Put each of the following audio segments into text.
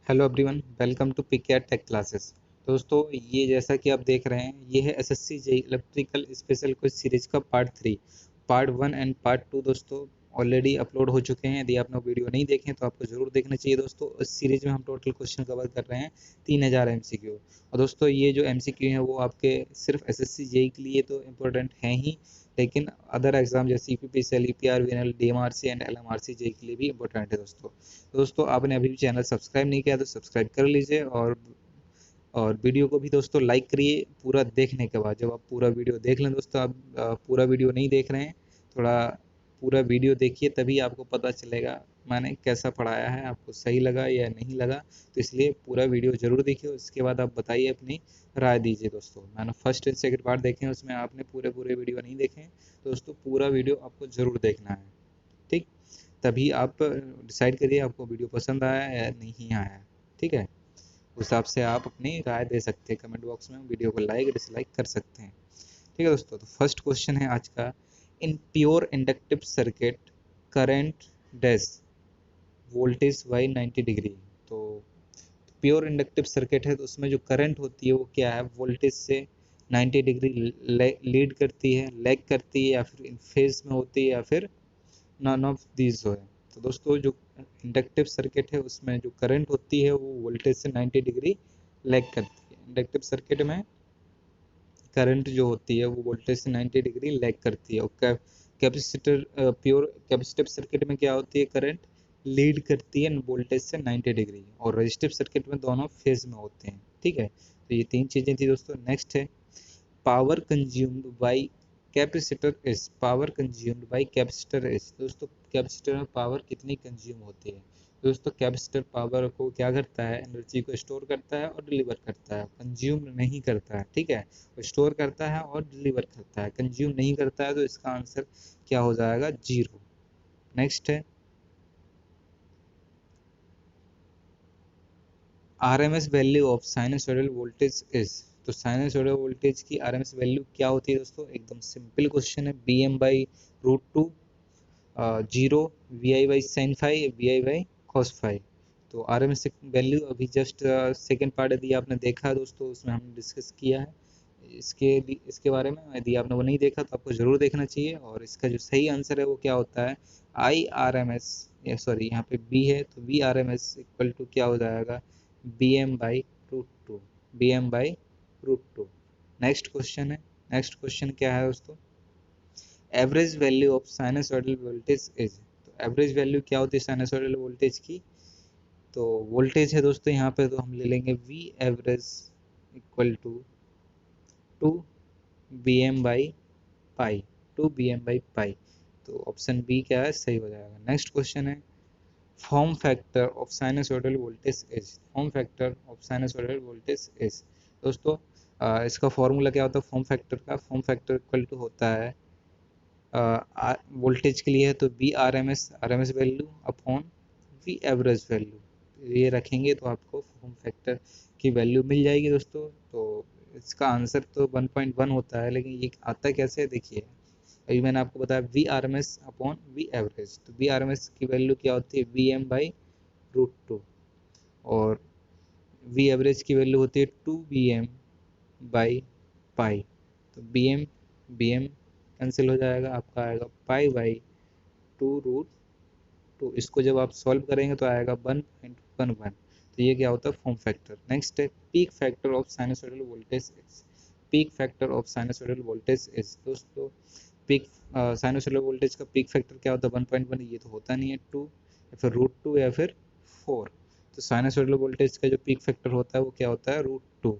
Hello everyone, welcome to Pick Tech classes. दोस्तों, ये जैसा कि आप देख रहे हैं, ये है SSC JEE electrical special quiz series का पार्ट 3। पार्ट 1 एंड पार्ट 2 दोस्तों ऑलरेडी अपलोड हो चुके हैं। यदि आपने वीडियो नहीं देखे तो आपको जरूर देखना चाहिए। दोस्तों, इस सीरीज में हम टोटल क्वेश्चन कवर कर रहे हैं 3000 एमसीक्यू। और दोस्तों, ये जो एमसीक्यू हैं वो आपके सिर्फ एसएससी जेईई के लिए तो इम्पोर्टेंट हैं ही, लेकिन अदर एग्जाम जैसे UPPCL, UPR, VNL, DMRC and LMRC JEE के लिए भी इम्पोर्टेंट है। दोस्तों आपने अभी भी चैनल सब्सक्राइब नहीं किया तो सब्सक्राइब कर लीजिए, और वीडियो को भी दोस्तों लाइक करिए पूरा देखने के बाद। जब आप पूरा वीडियो देख लें दोस्तों, आप पूरा वीडियो नहीं देख रहे हैं, थोड़ा पूरा वीडियो देखिए, तभी आपको पता चलेगा मैंने कैसा पढ़ाया है, आपको सही लगा या नहीं लगा। तो इसलिए पूरा वीडियो ज़रूर देखिए, उसके बाद आप बताइए, अपनी राय दीजिए। दोस्तों, मैंने फर्स्ट एंड सेकंड पार्ट देखे हैं, उसमें आपने पूरे पूरे वीडियो नहीं देखे हैं, तो दोस्तों पूरा वीडियो आपको ज़रूर देखना है। ठीक, तभी आप डिसाइड करिए आपको वीडियो पसंद आया या नहीं आया। ठीक है, उस हिसाब से आप अपनी राय दे सकते हैं कमेंट बॉक्स में, वीडियो को लाइक डिसलाइक कर सकते हैं। ठीक है दोस्तों, तो फर्स्ट क्वेश्चन है आज का। In pure inductive circuit current dash voltage by 90 degree. तो प्योर इंडक्टिव सर्किट है, तो उसमें जो करंट होती है वो क्या है, वोल्टेज से 90 डिग्री लीड करती है, लैग करती है, या फिर इन फेज में होती है, या फिर नॉन ऑफ दीज है। तो दोस्तों, जो इंडक्टिव सर्किट है उसमें जो करंट होती है वो वोल्टेज से 90 डिग्री लैग करती है। इंडक्टिव सर्किट में करंट जो होती है वो वोल्टेज से 90 डिग्री लैग करती है। और कैपेसिटर प्योर कैपेसिटिव सर्किट में क्या होती है, करंट लीड करती है वोल्टेज से 90 डिग्री, और रजिस्टिव सर्किट में दोनों फेज में होते हैं। ठीक है, तो ये तीन चीज़ें थी दोस्तों। नेक्स्ट है power consumed by capacitor is. Power consumed by capacitor is. दोस्तों, कैपेसिटर में पावर कितनी कंज्यूम होती है। दोस्तों, कैपेसिटर पावर को क्या करता है, एनर्जी को स्टोर करता है और डिलीवर करता है, कंज्यूम नहीं करता है। ठीक है, वो स्टोर करता है और डिलीवर करता है, कंज्यूम नहीं करता है, तो इसका आंसर क्या हो जाएगा, 0। नेक्स्ट है RMS value of sinusoidal voltage is. तो साइनसोइडल वोल्टेज की आरएमएस वैल्यू क्या होती है दोस्तों, एकदम सिंपल क्वेश्चन है, B M by root two, zero, V I by sine five, V I by cos five. तो आर एम एस वैल्यू अभी जस्ट सेकेंड पार्ट यदि आपने देखा है दोस्तों, उसमें हमने डिस्कस किया है इसके बारे में। यदि आपने वो नहीं देखा तो आपको ज़रूर देखना चाहिए। और इसका जो सही आंसर है वो क्या होता है, I R M S, sorry यहाँ पे बी है, तो V R M S equal to क्या हो जाएगा, B M by root two, B M by root two. Next question है, नेक्स्ट क्वेश्चन क्या है दोस्तों, average value of sinusoidal voltage is. तो एवरेज वैल्यू क्या होती है साइनसॉइडल वोल्टेज की, तो वोल्टेज है दोस्तों यहाँ पे, तो हम ले लेंगे V average equal to 2 B M by pi, 2 B M by pi. तो ऑप्शन बी क्या है, सही हो जाएगा। नेक्स्ट क्वेश्चन है form factor of sinusoidal voltage is. Form factor of sinusoidal voltage is. दोस्तों, इसका फॉर्मूला क्या होता है फॉर्म फैक्टर का, फॉर्म फैक्टर इक्वल टू होता है वोल्टेज के लिए है तो V R M S value upon V average value, ये रखेंगे तो आपको फॉर्म फैक्टर की वैल्यू मिल जाएगी दोस्तों। तो इसका आंसर तो 1.1 होता है, लेकिन ये आता कैसे है देखिए। अभी मैंने आपको बताया V R M S upon V average, तो वी आर एम एस की वैल्यू क्या होती है, V M by root two, और वी एवरेज की वैल्यू होती है 2 बी एम बाई पाई। तो बी एम कैंसिल हो जाएगा, आपका आएगा पाई बाई 2 रूट 2। इसको जब आप सॉल्व करेंगे तो आएगा 1.11। तो ये क्या होता है फॉर्म फैक्टर। नेक्स्ट है peak factor of sinusoidal voltage is. Peak factor of sinusoidal voltage is. दोस्तों, पीक साइनसॉइडल वोल्टेज का पीक फैक्टर क्या होता है, 1.1, ये तो होता नहीं है, 2 या फिर रूट 2 या फिर 4। तो साइनसॉइडल वोल्टेज का जो पीक फैक्टर होता है वो क्या होता है, रूट 2।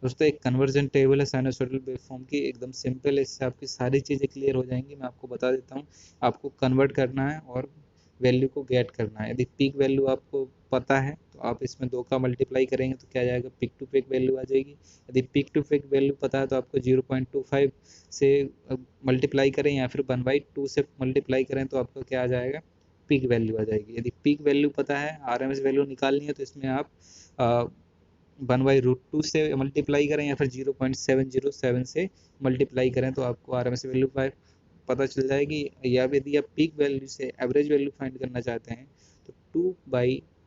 दोस्तों, एक कन्वर्जन टेबल है साइनसॉइडल वेवफॉर्म की, एकदम सिंपल है, इससे आपकी सारी चीज़ें क्लियर हो जाएंगी। मैं आपको बता देता हूँ, आपको कन्वर्ट करना है और वैल्यू को गेट करना है। यदि पीक वैल्यू आपको पता है तो आप इसमें 2 का मल्टीप्लाई करेंगे तो क्या जाएगा, पिक टू पिक वैल्यू आ जाएगी। यदि पिक टू पिक वैल्यू पता है तो आपको 0.25 से मल्टीप्लाई करें या फिर 1/2 से मल्टीप्लाई करें तो आपको क्या आ जाएगा, पीक वैल्यू आ जाएगी। यदि पीक वैल्यू पता है, आरएमएस वैल्यू निकालनी है, तो इसमें आप 1/√2 से मल्टीप्लाई करें या फिर 0.707 से मल्टीप्लाई करें तो आपको आर एम एस वैल्यू पता चल जाएगी। या यदि आप पीक वैल्यू से एवरेज वैल्यू फाइंड करना चाहते हैं तो 2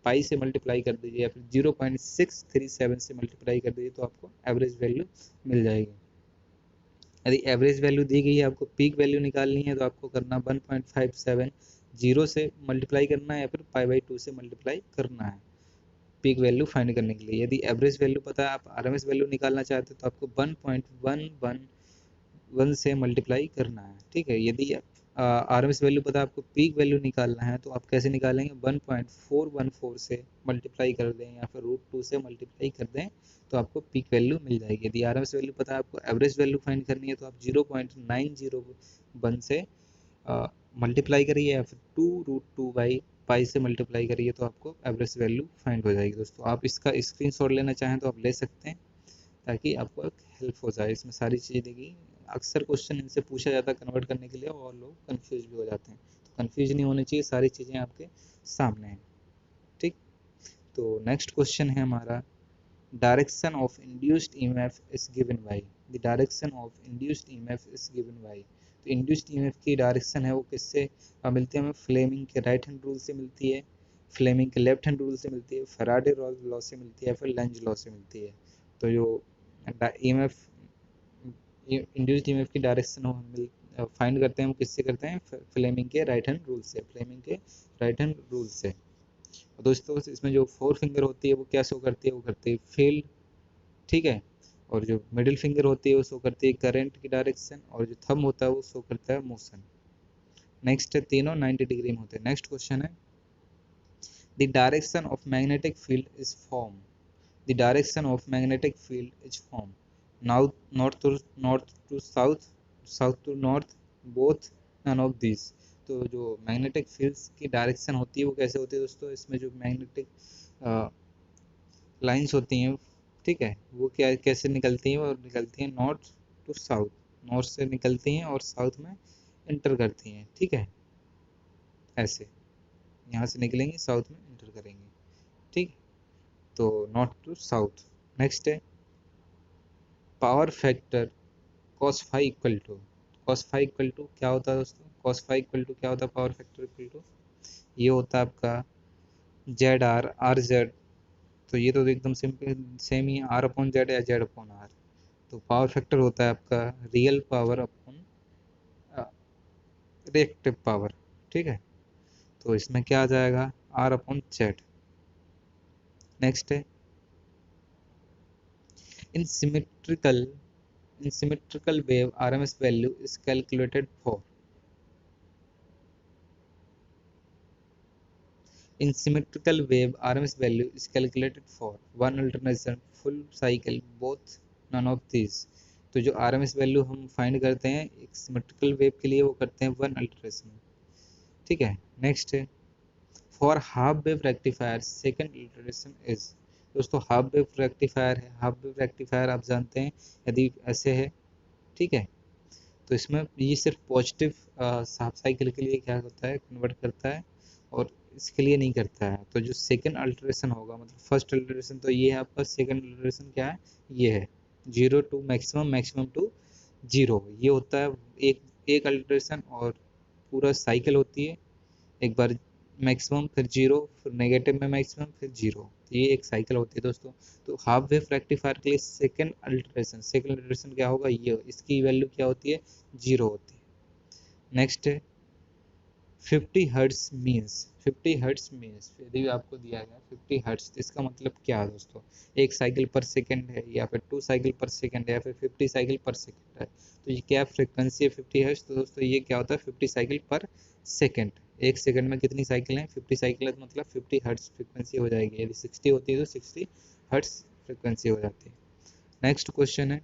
पाई से मल्टीप्लाई कर दीजिए या फिर 0.637 से मल्टीप्लाई कर दीजिए तो आपको एवरेज वैल्यू मिल जाएगी। यदि एवरेज वैल्यू दी गई है, आपको पीक वैल्यू निकालनी है तो आपको करना 1.570 से मल्टीप्लाई करना है या फिर π/2 से मल्टीप्लाई करना है पीक वैल्यू फाइंड करने के लिए। यदि एवरेज वैल्यू पता है, आप आरएमएस वैल्यू निकालना चाहते हैं तो आपको 1.111 से मल्टीप्लाई करना है। ठीक है, यदि आरएमएस वैल्यू पता है, आपको पीक वैल्यू निकालना है तो आप कैसे निकालेंगे, 1.414 से मल्टीप्लाई कर दें या फिर √2 से मल्टीप्लाई कर दें तो आपको पीक वैल्यू मिल जाएगी। यदि आरएमएस वैल्यू पता है, आपको एवरेज वैल्यू फाइंड करनी है तो आप 0.901 से मल्टीप्लाई करिए या फिर 2√2/पाई से मल्टीप्लाई करिए तो आपको एवरेज वैल्यू फाइंड हो जाएगी। दोस्तों आप इसका स्क्रीनशॉट लेना चाहें तो आप ले सकते हैं ताकि आपको एक हेल्प हो जाए। इसमें सारी चीज़ें देखिए, अक्सर क्वेश्चन इनसे पूछा जाता है कन्वर्ट करने के लिए और लोग कंफ्यूज भी हो जाते हैं, तो कंफ्यूज नहीं होने चाहिए, सारी चीज़ें आपके सामने हैं। ठीक, तो नेक्स्ट क्वेश्चन है हमारा, direction of induced EMF is given by. The direction of induced EMF is given by. तो इंड्यूस्ड ईएमएफ की डायरेक्शन है वो किससे मिलती है हमें, फ्लेमिंग के राइट हैंड रूल से मिलती है, फ्लेमिंग के लेफ्ट हैंड रूल से मिलती है, फैराडे लॉ से मिलती है, फिर लेंज लॉ से मिलती है। तो जो ईएमएफ इंड्यूस्ड ईएमएफ की डायरेक्शन हम फाइंड करते हैं, वो किससे करते हैं, फ्लेमिंग के राइट हैंड रूल से, फ्लेमिंग के राइट हैंड रूल से। दोस्तों इसमें जो 4 फिंगर होती है वो क्या शो करती है, वो करती है फील्ड। ठीक है, और जो मिडिल फिंगर होती है वो शो करती है करंट की डायरेक्शन, और जो थंब होता है वो शो करता है मोशन। नेक्स्ट है, तीनों 90 डिग्री में होते हैं। नेक्स्ट क्वेश्चन है, the direction of magnetic field is form. The direction of magnetic field is form now north to south, south to north, both, none of this. तो जो मैग्नेटिक फील्ड्स की direction होती है वो कैसे होती है दोस्तों, इसमें जो मैग्नेटिक लाइंस होती हैं, ठीक है, वो क्या कैसे निकलती हैं, और निकलती हैं नॉर्थ टू साउथ, नॉर्थ से निकलती हैं और साउथ में इंटर करती हैं। ठीक है, ऐसे यहाँ से निकलेंगी साउथ में इंटर करेंगे। ठीक, तो नॉर्थ टू साउथ। नेक्स्ट है, power factor cos phi equal to, cos phi equal to क्या होता है दोस्तों, cos phi इक्वल टू क्या होता है, पावर फैक्टर इक्वल टू ये होता है आपका ZR तो ये तो एकदम सिंपल सेम ही, R/Z या Z/R। तो पावर फैक्टर होता है आपका real power upon reactive power. ठीक है, तो इसमें क्या आ जाएगा, R/Z। नेक्स्ट है, इन symmetrical wave RMS value is calculated for. In symmetrical wave, RMS value is calculated for one alternation, full cycle, both, none of these। तो जो RMS वैल्यू हम फाइंड करते हैं एक सिमेट्रिकल वेव के लिए वो करते हैं वन अल्टरेशन। ठीक है, नेक्स्ट है, for half wave rectifier second alteration is. दोस्तों हाफ वेव रेक्टिफायर है, हाफ वेव रेक्टिफायर आप जानते हैं यदि ऐसे है, ठीक है, तो इसमें ये सिर्फ पॉजिटिव हाफ साइकिल के लिए क्या होता है, कन्वर्ट करता है और इसके लिए नहीं करता है। तो जो सेकंड अल्टरेशन होगा, मतलब फर्स्ट अल्टरेशन तो ये है आपका, सेकंड अल्टरेशन क्या है, ये है 0 टू मैक्सिमम, मैक्सिमम टू 0। ये होता है एक एक अल्टरेशन, और पूरा साइकिल होती है, एक बार मैक्सिमम फिर 0, फिर नेगेटिव में मैक्सिमम फिर 0। ये एक साइकिल होती है दोस्तों। तो हाफ वेव रेक्टिफायर के लिए सेकंड अल्टरेशन क्या होगा, ये इसकी वैल्यू क्या होती है, 0 होती है। नेक्स्ट है, 50 हर्ट्ज मीन्स, 50 हर्ट्ज मीन्स यदि आपको दिया गया 50 हर्ट्ज, इसका मतलब क्या है दोस्तों, एक साइकिल पर सेकंड है या फिर 2 साइकिल पर सेकंड है या फिर 50 साइकिल पर सेकंड है। तो ये क्या फ्रीक्वेंसी है 50 हर्ट्ज, तो दोस्तों ये क्या होता है 50 साइकिल पर सेकंड। एक सेकंड में कितनी साइकिल है, 50 साइकिल है, तो मतलब 50 हर्ट्ज फ्रीक्वेंसी हो जाएगी। यदि 60 होती है तो 60 हर्ट्ज फ्रीक्वेंसी हो जाती है। नेक्स्ट क्वेश्चन है,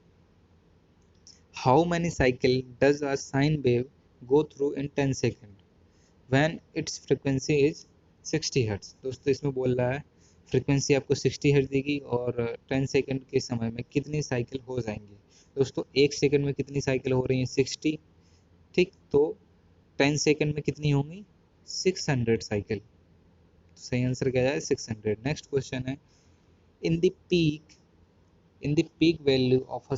how many cycle does a sine wave go through in 10 second when its frequency is 60 hertz. दोस्तों इसमें बोल रहा है फ्रीक्वेंसी आपको 60 हर्ट्ज देगी और 10 सेकंड के समय में कितनी साइकिल हो जाएंगी। दोस्तों एक सेकंड में कितनी साइकिल हो रही है, 60। ठीक, तो 10 सेकंड में कितनी होंगी, 600 साइकिल। तो सही आंसर क्या जाए, 600। नेक्स्ट क्वेश्चन है, in the peak value of a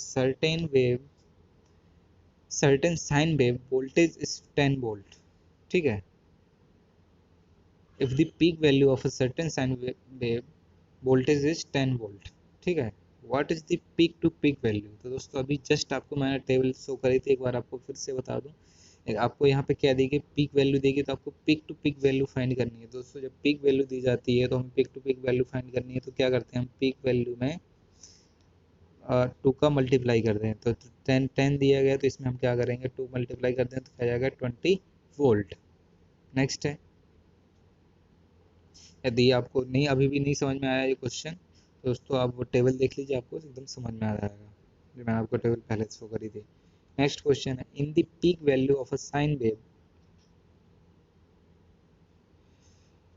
certain sine wave voltage is 10 volt. ठीक है, if the peak value of a certain sine wave voltage is 10 volt. ठीक है, what is the peak to peak value. तो दोस्तों अभी just आपको मैंने table show करी थी, एक बार आपको फिर से बता दूं। आपको यहाँ पे क्या देगी, पीक वैल्यू देगी, तो आपको peak to peak value find करनी है। दोस्तों जब पीक वैल्यू दी जाती है तो हमें peak to peak value find करनी है, तो क्या करते हैं हम पीक वैल्यू में 2 का मल्टीप्लाई कर दें। तो 10 दिया गया तो इसमें हम क्या करेंगे, 2 मल्टीप्लाई कर दें तो क्या जाएगा 20 वोल्ट। नेक्स्ट है, यदि आपको नहीं अभी भी नहीं समझ में आया ये क्वेश्चन, तो दोस्तों आप वो टेबल देख लीजिए, आपको एकदम समझ में आ जाएगा, जो मैंने आपको टेबल पहले शो करी थी। नेक्स्ट क्वेश्चन है, in the peak value of a sine wave,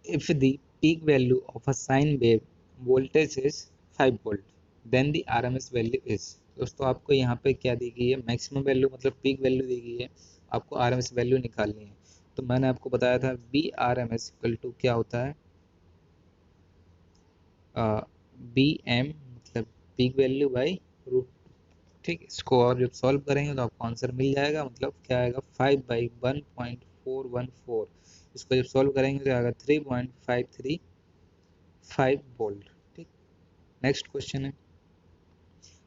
if the peak value of a sine wave voltage is 5 volt, then the RMS value is। दोस्तों आपको यहाँ पे क्या दी गई है, मैक्सिमम वैल्यू मतलब पीक वैल्यू दी गई है, आपको RMS वैल्यू निकालनी है। तो मैंने आपको बताया था B R M S equal to क्या होता है, बी एम मतलब पीक वैल्यू बाई रूट। ठीक, इसको और जब सॉल्व करेंगे तो आपको आंसर मिल जाएगा, मतलब क्या आएगा 5/1.414। इसको जब सॉल्व करेंगे तो आएगा 3.535 वोल्ट। ठीक, नेक्स्ट क्वेश्चन है,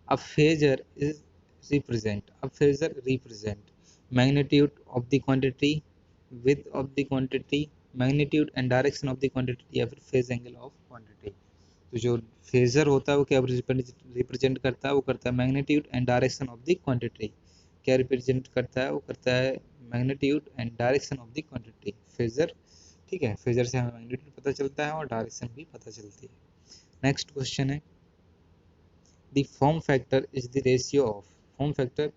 a phasor is represent, a phasor represent magnitude of the quantity, width of the quantity, magnitude and direction of the quantity, या फिर फेज एंगल ऑफ क्वांटिटी। तो जो फेजर होता है वो क्या रिप्रेजेंट करता है, वो करता है magnitude and direction of the quantity. क्या रिप्रेजेंट करता है, वो करता है magnitude and direction of the quantity, phasor. ठीक है, फेजर से हमें मैग्नीट्यूड पता चलता है और डायरेक्शन भी पता चलती है। नेक्स्ट क्वेश्चन है, the form factor is the ratio of, form factor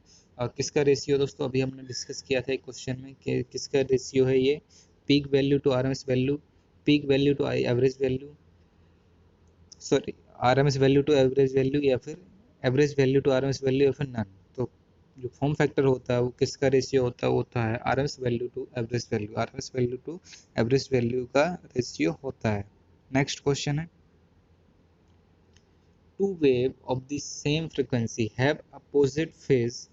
किसका रेशियो, दोस्तों अभी हमने डिस्कस किया था एक क्वेश्चन में कि किसका रेशियो है ये, peak value to RMS value, peak value to average value, sorry RMS value to average value, या फिर average value to RMS value, या फिर नन। तो जो फॉर्म फैक्टर होता है वो किसका रेशियो होता है, वो होता है RMS value to average value, RMS value to average value का रेशियो होता है। नेक्स्ट क्वेश्चन है, two wave of the same frequency have opposite phase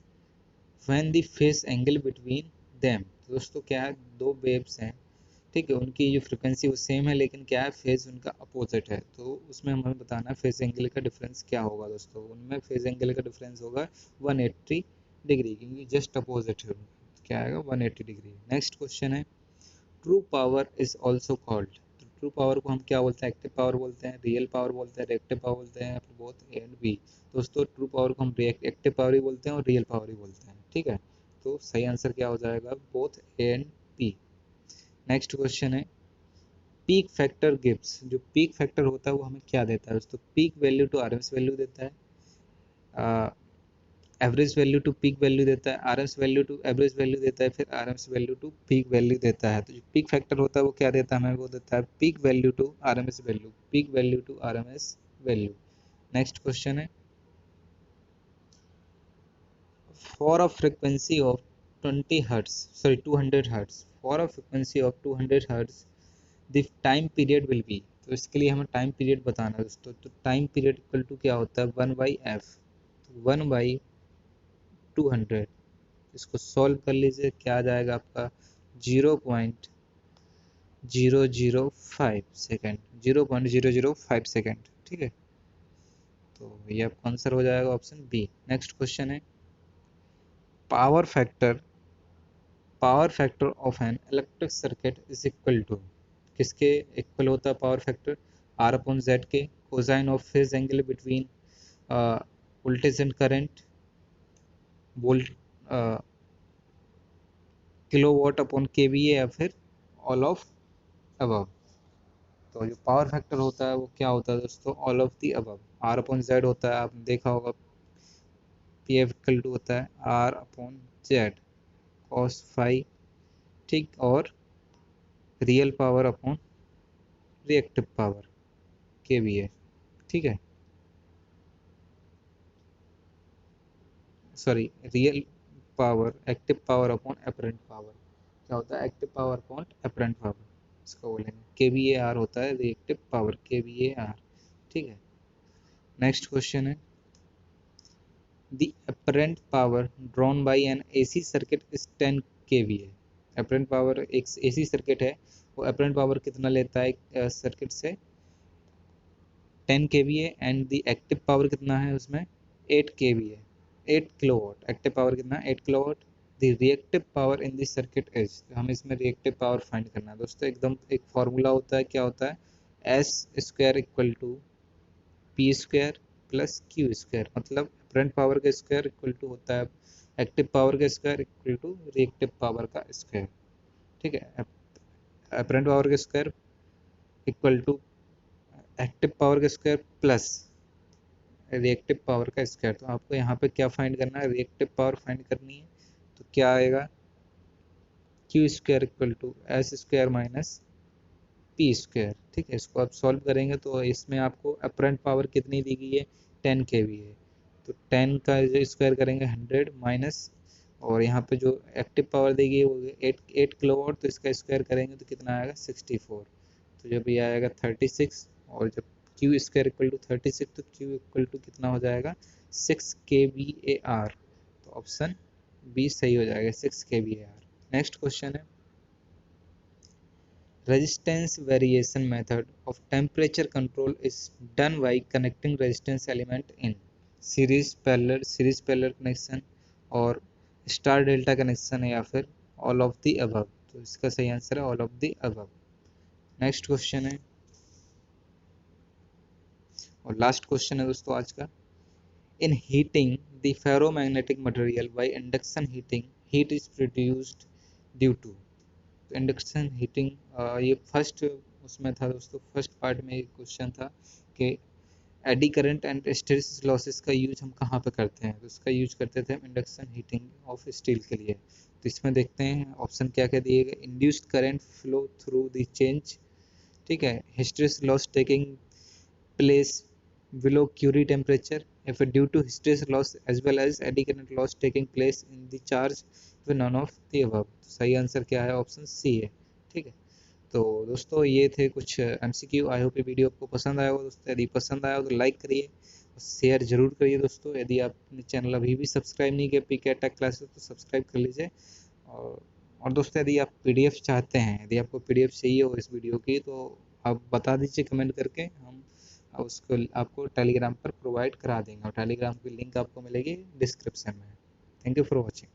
when the phase angle between them. दोस्तों क्या है, दो वेव्स हैं, ठीक है, उनकी जो फ्रिक्वेंसी वो सेम है, लेकिन क्या है फेज उनका अपोजिट है, तो उसमें हमें बताना है फेज एंगल का डिफरेंस क्या होगा। दोस्तों उनमें फेज एंगल का डिफरेंस होगा 180 डिग्री, क्योंकि जस्ट अपोजिट है उनका, तो क्या आएगा 180 डिग्री। नेक्स्ट क्वेश्चन है, true power is also called, तो ट्रू पावर को हम क्या बोलते हैं, एक्टिव पावर बोलते हैं, रियल पावर बोलते हैं, रिएक्टिव पावर बोलते हैं, या फिर बोथ ए एंड बी। दोस्तों ट्रू पावर को हम एक्टिव पावर ही बोलते हैं और रियल पावर ही बोलते हैं। ठीक है, तो सही आंसर क्या हो जाएगा, both A and B. Next question है, पीक फैक्टर गिव्स, जो पीक फैक्टर होता है वो हमें क्या देता है, दोस्तों peak value to RMS value देता है, average value to peak value देता है, RMS value to average value देता है, फिर RMS value to peak value देता है। तो जो पीक फैक्टर होता है वो क्या देता है हमें, वो देता है peak value to RMS value, peak value to RMS value. Next question है, for a frequency of 20 hertz, sorry 200 hertz, for a frequency of 200 hertz the time period will be. तो इसके लिए हमें टाइम पीरियड बताना है दोस्तों, तो time period equal to क्या होता है 1/f, 1/200। इसको सॉल्व कर लीजिए, क्या आ जाएगा आपका 0.005 सेकेंड, 0.005 सेकेंड। ठीक है, तो ये आपका आंसर हो जाएगा ऑप्शन बी। नेक्स्ट क्वेश्चन है, power factor, power factor of an electric circuit is equal to, किसके इक्वल होता है power factor, R upon Z के, cosine of phase angle between voltage and current, volt kilowatt upon KVA, या फिर all of above. तो जो power factor होता है वो क्या होता है दोस्तों, all of the above. R upon Z होता है, आपने देखा होगा पी एफ इक्वल टू होता है R upon Z cos phi. ठीक, और real power upon reactive power के भी है। ठीक है, sorry real power, active power upon apparent power, क्या होता है active power upon apparent power, इसको बोलेंगे के वी ए आर होता है reactive power, K V A R. ठीक है, नेक्स्ट क्वेश्चन है, the apparent power drawn by an AC circuit is 10 kVA। Apparent power एक एसी सर्किट है वो अपरेंट पावर कितना लेता है सर्किट से 10 kVA and the active power कितना है उसमें 8 kVA 8 किलोवाट। एक्टिव पावर कितना 8 kilowatt. The reactive power in this circuit is, हमें इसमें रिएक्टिव पावर फाइंड करना है दोस्तों। एकदम एक फॉर्मूला होता है, क्या होता है S square equal to P square plus Q square, मतलब अपरेंट पावर का स्क्वायर इक्वल टू होता है एक्टिव पावर का square equal to reactive power का स्क्वायर। ठीक है, अपरेंट पावर का square equal to active power का स्क्वायर प्लस रिएक्टिव पावर का स्क्वायर। तो आपको यहाँ पे क्या फाइंड करना है, रिएक्टिव पावर फाइंड करनी है। तो क्या आएगा Q square equal to S square minus P square. ठीक है, इसको आप सॉल्व करेंगे तो इसमें आपको अपरेंट पावर कितनी दी गई है 10 kVA। तो 10 का जो स्क्वायर करेंगे 100 माइनस, और यहाँ पे जो एक्टिव पावर दी गई है वो 8 किलोवाट, तो इसका स्क्वायर करेंगे तो कितना आएगा 64। तो जब ये आएगा 36, और जब क्यू स्क्वायर इक्वल टू 36 तो क्यू इक्वल टू कितना हो जाएगा 6 kVAR। तो ऑप्शन बी सही हो जाएगा 6 kVAR। नेक्स्ट क्वेश्चन है resistance variation method of temperature control is done by connecting resistance element in series parallel connection और स्टार डेल्टा कनेक्शन है या फिर ऑल ऑफ द अबव। तो इसका सही आंसर है all of the above. Next question है और लास्ट क्वेश्चन है दोस्तों आज का। In heating the ferromagnetic material by induction heating heat is produced due to. Induction heating ये फर्स्ट उसमें था दोस्तों, फर्स्ट पार्ट में एक क्वेश्चन था कि eddy current and hysteresis losses का यूज हम कहाँ पे करते हैं। तो इसका यूज करते थे हम इंडक्शन हीटिंग ऑफ स्टील के लिए। तो इसमें देखते हैं ऑप्शन क्या क्या दिए गए। Induced current flow through the change, ठीक है, hysteresis loss taking place below Curie temperature if due to hysteresis loss as well as eddy current loss taking place in the charge तो none of the above। तो सही answer क्या है option C है। ठीक है, तो दोस्तों ये थे कुछ MCQ। आई होप ये वीडियो आपको पसंद आया हो दोस्तों। यदि पसंद आया हो तो लाइक करिए और शेयर जरूर करिए दोस्तों। यदि आपने चैनल अभी भी सब्सक्राइब नहीं किया पीके टेक क्लासेस तो सब्सक्राइब कर लीजिए। और दोस्तों यदि आप PDF चाहते हैं, यदि आपको PDF चाहिए हो इस वीडियो की तो आप बता दीजिए कमेंट करके, हम उसको आपको टेलीग्राम पर प्रोवाइड करा देंगे और टेलीग्राम की लिंक आपको मिलेगी डिस्क्रिप्शन में। Thank you for watching.